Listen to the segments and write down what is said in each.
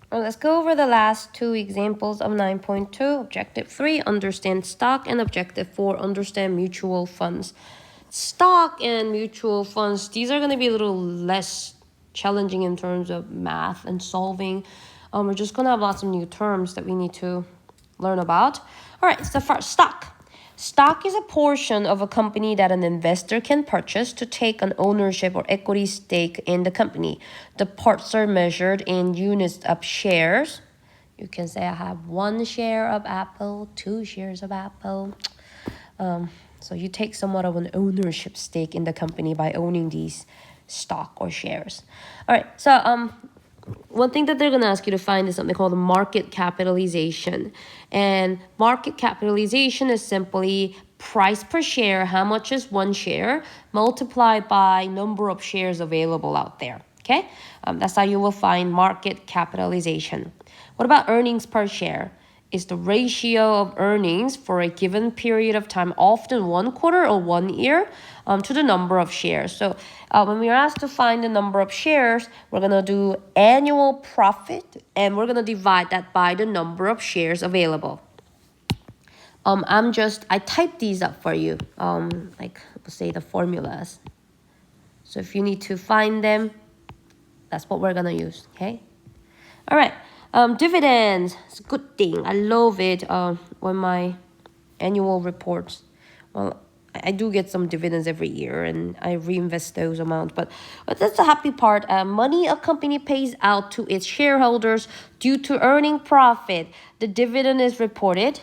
Let's go over the last two examples of 9.2. Objective 3, understand stock, and objective 4, understand mutual funds. Stock and mutual funds, these are going to be a little less challenging in terms of math and solving. We're just going to have lots of new terms that we need to learn about. All right, so first, stock. Stock is a portion of a company that an investor can purchase to take an ownership or equity stake in the company. The parts are measured in units of shares. You can say I have 1 share of Apple, 2 shares of Apple. So you take somewhat of an ownership stake in the company by owning these stock or shares. All right, so one thing that they're going to ask you to find is something called market capitalization. And market capitalization is simply price per share, how much is 1 share, multiplied by number of shares available out there. Okay, that's how you will find market capitalization. What about earnings per share? Is the ratio of earnings for a given period of time, often 1 quarter or 1 year, to the number of shares. So when we are asked to find the number of shares, we're going to do annual profit, and we're going to divide that by the number of shares available. I typed these up for you, like say the formulas. So if you need to find them, that's what we're going to use, okay? All right. Dividends, it's a good thing. I love it when my annual reports. Well, I do get some dividends every year and I reinvest those amounts. But that's the happy part. Money a company pays out to its shareholders due to earning profit. The dividend is reported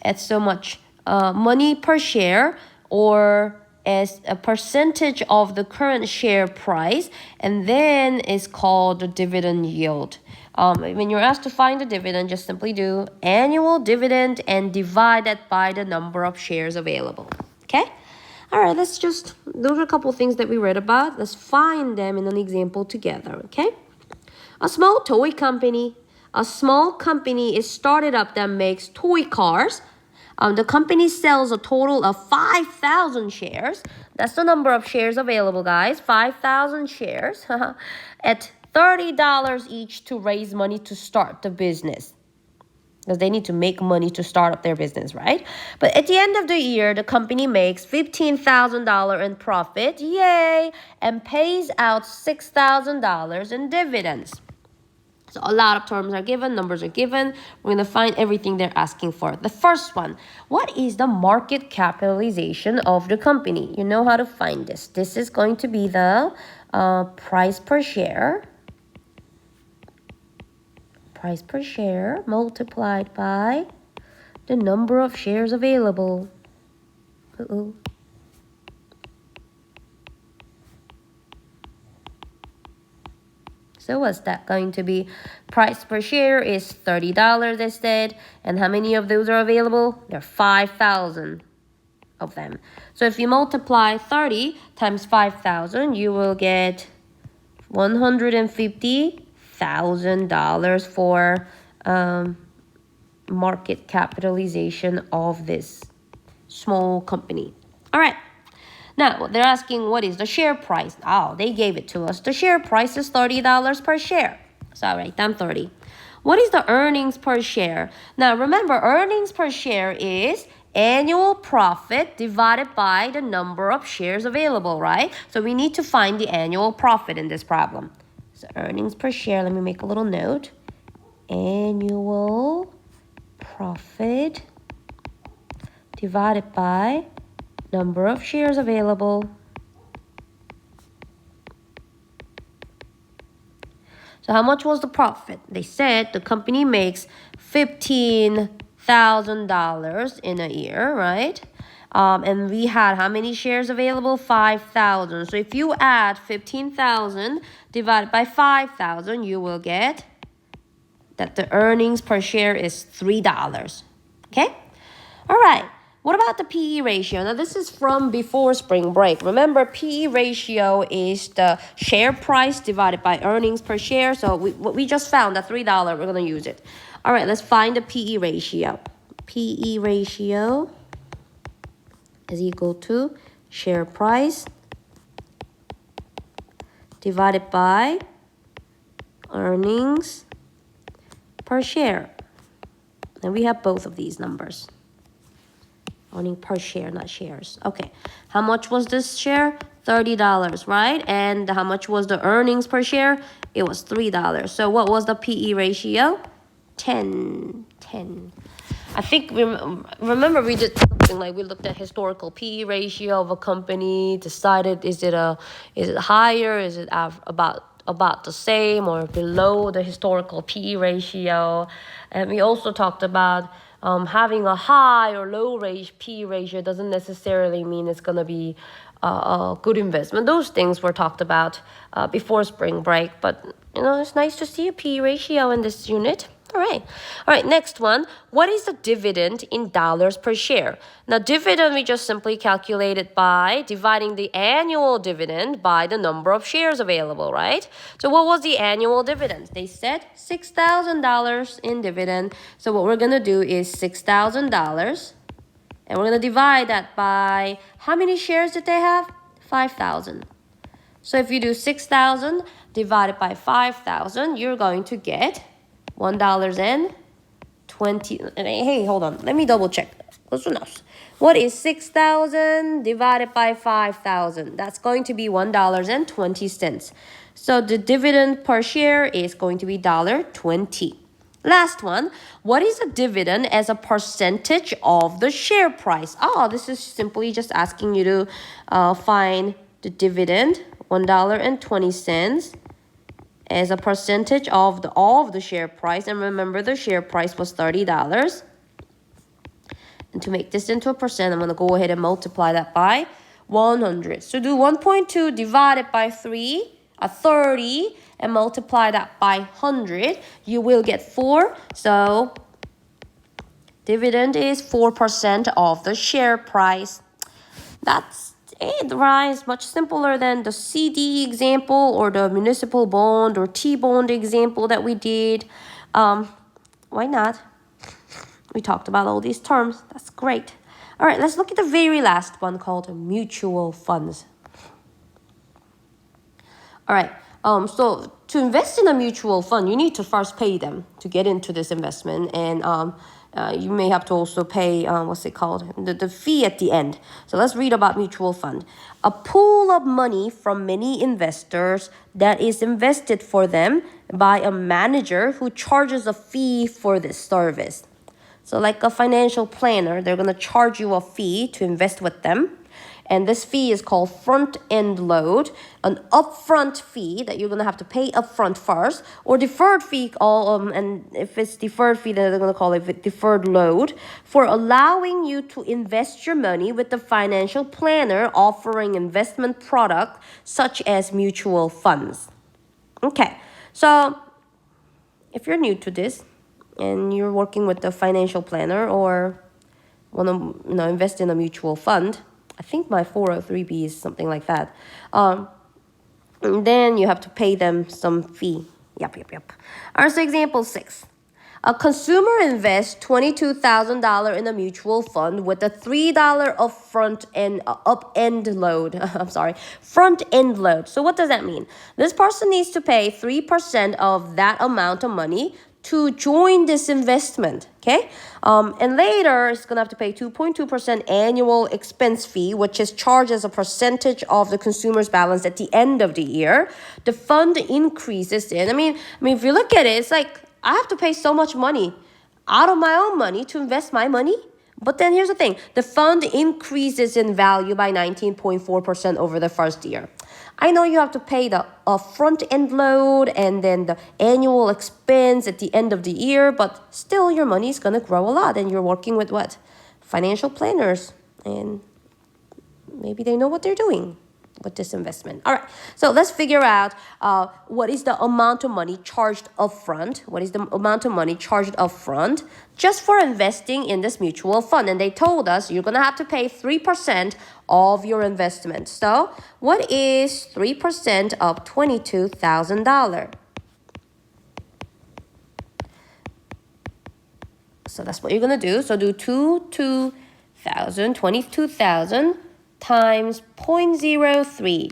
at so much money per share or as a percentage of the current share price, and then is called the dividend yield. When you're asked to find the dividend, just simply do annual dividend and divide that by the number of shares available. Okay? All right, those are a couple things that we read about. Let's find them in an example together, okay? A small toy company. A small company is started up that makes toy cars. The company sells a total of 5,000 shares. That's the number of shares available, guys. 5,000 shares at $30 each to raise money to start the business. Because they need to make money to start up their business, right? But at the end of the year, the company makes $15,000 in profit, yay, and pays out $6,000 in dividends. So a lot of terms are given, numbers are given. We're going to find everything they're asking for. The first one, what is the market capitalization of the company? You know how to find this. This is going to be the price per share. Price per share multiplied by the number of shares available. So what's that going to be? Price per share is $30 instead. And how many of those are available? There are 5,000 of them. So if you multiply 30 times 5,000, you will get $150,000 for market capitalization of this small company. All right. Now, they're asking what is the share price. Oh, they gave it to us. The share price is $30 per share. So I'll write down 30. What is the earnings per share? Now, remember, earnings per share is annual profit divided by the number of shares available, right? So we need to find the annual profit in this problem. So earnings per share, let me make a little note. Annual profit divided by number of shares available. So how much was the profit? They said the company makes $15,000 in a year, right? And we had how many shares available? 5,000. So if you add 15,000 divided by 5,000, you will get that the earnings per share is $3. Okay? All right. What about the PE ratio? Now, this is from before spring break. Remember, PE ratio is the share price divided by earnings per share. So we just found that $3. We're going to use it. All right, let's find the PE ratio. PE ratio is equal to share price divided by earnings per share. And we have both of these numbers. Earning per share, not shares. Okay, how much was this share? $30, right? And how much was the earnings per share? It was $3. So what was the PE ratio? 10. I think, remember we did something like we looked at historical PE ratio of a company, decided is it higher, is it about the same or below the historical PE ratio. And we also talked about having a high or low PE ratio doesn't necessarily mean it's going to be a good investment. Those things were talked about before spring break, but it's nice to see a PE ratio in this unit. All right, next one. What is the dividend in dollars per share? Now, dividend we just simply calculated by dividing the annual dividend by the number of shares available, right? So what was the annual dividend? They said $6,000 in dividend. So what we're going to do is $6,000. And we're going to divide that by how many shares did they have? 5,000. So if you do 6,000 divided by 5,000, you're going to get $1.20. Hey, hold on. Let me double check. What is 6,000 divided by 5,000? That's going to be $1.20. So the dividend per share is going to be $1.20. Last one. What is a dividend as a percentage of the share price? This is simply just asking you to find the dividend, $1.20. as a percentage of all of the share price. And remember, the share price was $30. And to make this into a percent, I'm going to go ahead and multiply that by 100. So do 1.2 divided by 30, and multiply that by 100. You will get 4. So dividend is 4% of the share price. That's it, right? It's much simpler than the CD example or the municipal bond or T-bond example that we did. Why not? We talked about all these terms. That's great. All right, let's look at the very last one called mutual funds. All right, so to invest in a mutual fund, you need to first pay them to get into this investment. And you may have to also pay, the fee at the end. So let's read about mutual fund. A pool of money from many investors that is invested for them by a manager who charges a fee for this service. So like a financial planner, they're going to charge you a fee to invest with them. And this fee is called front-end load, an upfront fee that you're going to have to pay upfront first, or deferred fee, and if it's deferred fee, then they're going to call it deferred load, for allowing you to invest your money with the financial planner offering investment product such as mutual funds. Okay, so if you're new to this and you're working with the financial planner or want to invest in a mutual fund, I think my 403b is something like that. Then you have to pay them some fee. Yep. All right, so example 6. A consumer invests $22,000 in a mutual fund with a $3 front-end load. So what does that mean? This person needs to pay 3% of that amount of money to join this investment, okay? And later, it's going to have to pay 2.2% annual expense fee, which is charged as a percentage of the consumer's balance at the end of the year. The fund increases in. I mean, if you look at it, it's like I have to pay so much money out of my own money to invest my money. But then here's the thing. The fund increases in value by 19.4% over the first year. I know you have to pay the front-end load and then the annual expense at the end of the year, but still your money is going to grow a lot, and you're working with what? Financial planners, and maybe they know what they're doing with this investment. All right, so let's figure out what is the amount of money charged upfront. What is the amount of money charged upfront just for investing in this mutual fund? And they told us you're going to have to pay 3% of your investment. So what is 3% of $22,000? So that's what you're going to do. So do 22,000 times 0.03.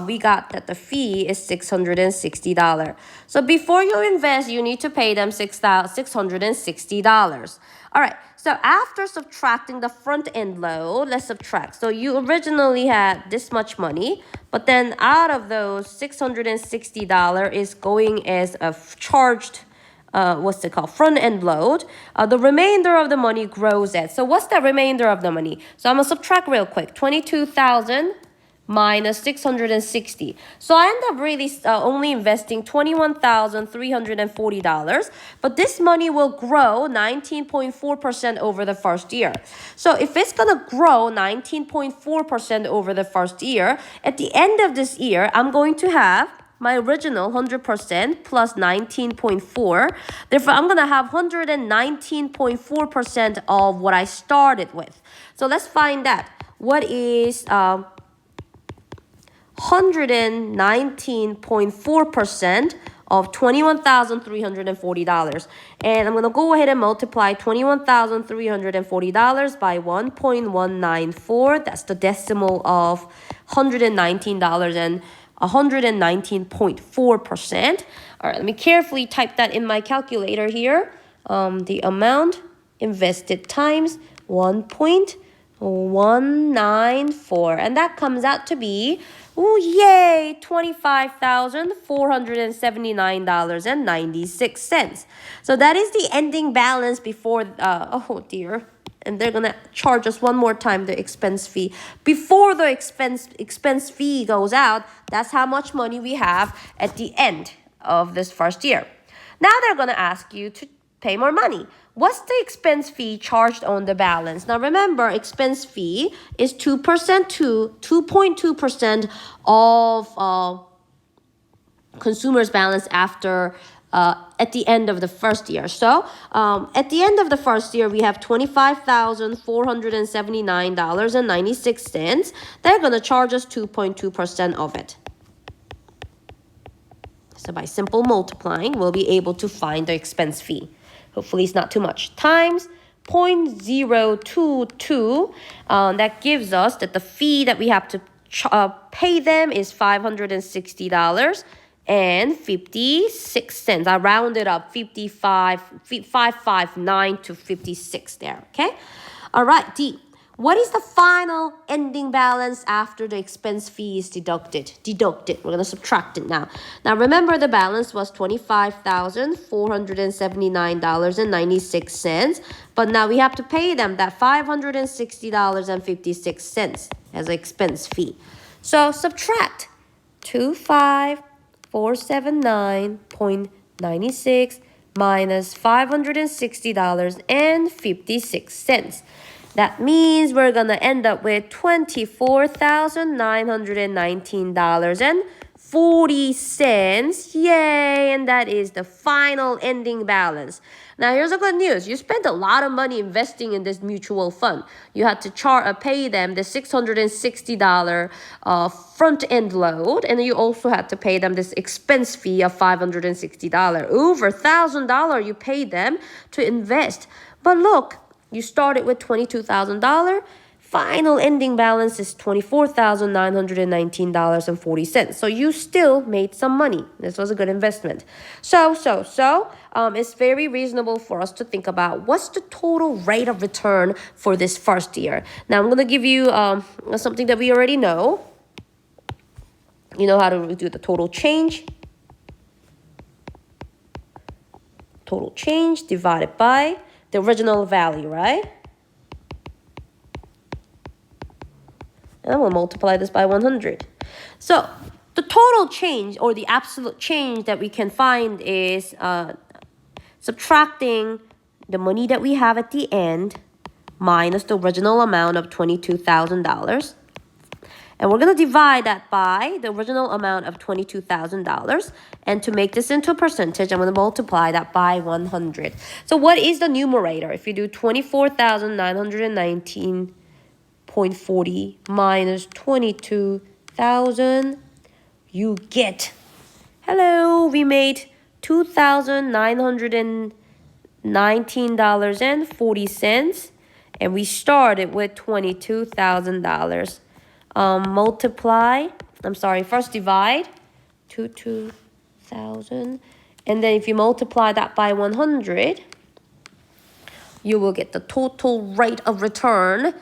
we got that the fee is $660. So before you invest, you need to pay them $660. All right, so after subtracting the front end load, let's subtract. So you originally had this much money, but then out of those $660 is going as a charged what's it called, front end load. The remainder of the money grows at. So what's the remainder of the money? So I'm gonna subtract real quick. 22,000 minus 660. So I end up really only investing $21,340, but this money will grow 19.4% over the first year. So if it's gonna grow 19.4% over the first year, at the end of this year, I'm going to have my original 100% plus 19.4. Therefore, I'm going to have 119.4% of what I started with. So let's find that. What is 119.4% of $21,340? And I'm going to go ahead and multiply $21,340 by 1.194. That's the decimal of $119 and 119.4%. All right, let me carefully type that in my calculator here. The amount invested times 1.194. And that comes out to be, oh yay, $25,479.96. So that is the ending balance before, oh dear. And they're going to charge us one more time the expense fee. Before the expense fee goes out, that's how much money we have at the end of this first year. Now they're going to ask you to pay more money. What's the expense fee charged on the balance? Now remember, expense fee is 2% to 2.2% of consumer's balance after at the end of the first year. So at the end of the first year, we have $25,479.96. They're going to charge us 2.2% of it. So by simple multiplying, we'll be able to find the expense fee. Hopefully it's not too much. Times 0.022. That gives us that the fee that we have to pay them is $560.56. I rounded up 559 to 56 there, okay? All right, D. What is the final ending balance after the expense fee is deducted? We're going to subtract it now. Now, remember the balance was $25,479.96. But now we have to pay them that $560.56 as an expense fee. So subtract 25,479.96 minus $560.56. That means we're going to end up with $24,919.40. Yay! And that is the final ending balance. Now, here's the good news. You spent a lot of money investing in this mutual fund. You had to pay them the $660 front-end load, and you also had to pay them this expense fee of $560. Over $1,000 you paid them to invest. But look, you started with $22,000. Final ending balance is $24,919.40. So you still made some money. This was a good investment. So, it's very reasonable for us to think about what's the total rate of return for this first year. Now, I'm going to give you something that we already know. You know how to do the total change. Total change divided by the original value, right? And we'll multiply this by 100. So the total change or the absolute change that we can find is subtracting the money that we have at the end minus the original amount of $22,000. And we're going to divide that by the original amount of $22,000. And to make this into a percentage, I'm going to multiply that by 100. So what is the numerator? If you do 24,919.40 minus 22,000, you get, hello, we made $2,919.40. And we started with $22,000. Multiply first divide 22,000. And then if you multiply that by 100, you will get the total rate of return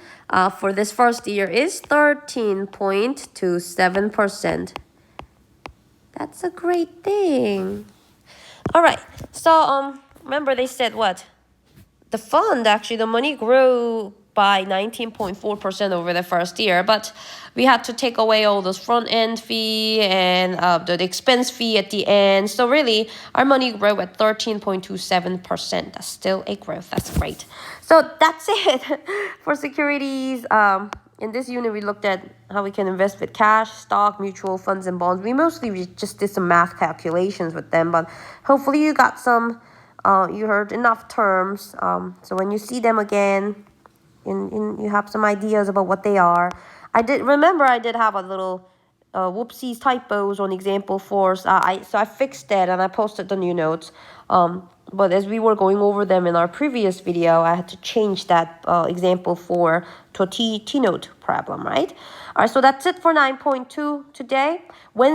for this first year is 13.27%. That's a great thing. All right. So remember they said what? The fund, actually, the money grew by 19.4% over the first year, but we had to take away all those front-end fee and the expense fee at the end. So really, our money grew at 13.27%. That's still a growth. That's great. So that's it for securities. In this unit, we looked at how we can invest with cash, stock, mutual funds, and bonds. We just did some math calculations with them, but hopefully you got some... you heard enough terms, so when you see them again, you have some ideas about what they are. I did have a little whoopsies typos on example 4. So I fixed that and I posted the new notes. But as we were going over them in our previous video, I had to change that example 4 to a T-note problem, right? All right, so that's it for 9.2 today. Wednesday.